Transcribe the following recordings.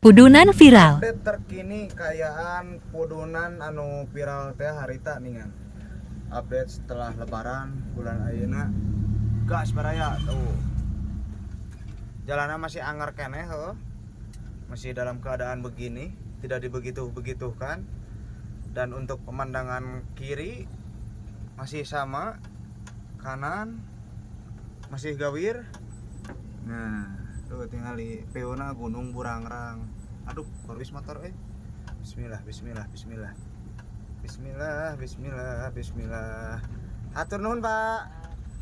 Pudunan viral. Update terkini kayaan pudunan anu viral teh harita ningan. Update setelah lebaran bulan ayeuna. Gas baraya tuh. Jalannya masih anggar keneh heuh. Masih dalam keadaan begini, tidak dibegitu-begitukan. Dan untuk pemandangan kiri masih sama, kanan masih gawir. Nah, tuh tinggal di peuna Gunung Burangrang. Aduh, korwis motor Bismillah, bismillah, bismillah. Bismillah, bismillah, bismillah. Hatur nuhun, Pak.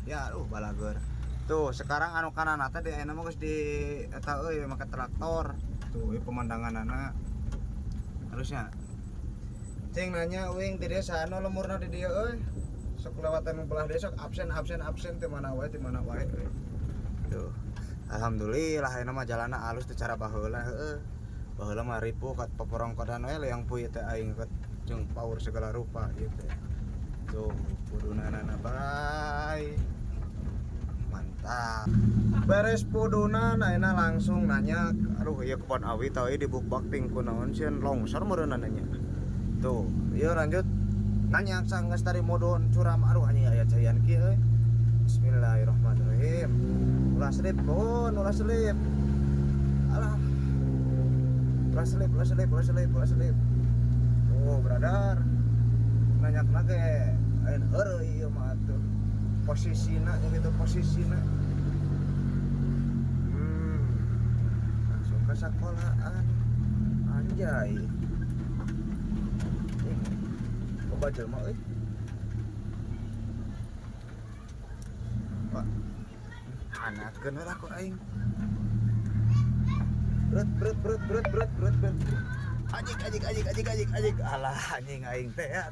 Ya, balageur. Tuh, sekarang anu kanan teh di ayeuna mah geus di eta make traktor. Tuh, pemandanganana harusnya. Cing nanya uing di desa anu lemurna di dieu sok lewatan belah desa absen teh mana wae tuh alhamdulillah ayeuna mah jalanna alus teh cara baheula baheula mah ripuh kat paporongkodan we yang puy teh aing kat jeung paur segala rupa ieu teh tuh pudunana bae mantap beres pudunan ayeuna langsung nanya aduh ieu kebon awi tau di bukbak ting kunaon sieun longsor meureunna nanya tuh ieu lanjut nanya sang geus tari modon curam aduh anjing aya cayan kieu Bismillahirrahmanirrahim ulah selip pohon ulah selip alah ulah selip oh brother nanya ge ayeuna heureuy ieu mah atuh posisina gitu posisina langsung ke sekolahan anjay loba jelema euy Pak hanakeun we lah ku aing berat anjing alah anjing aing teh ya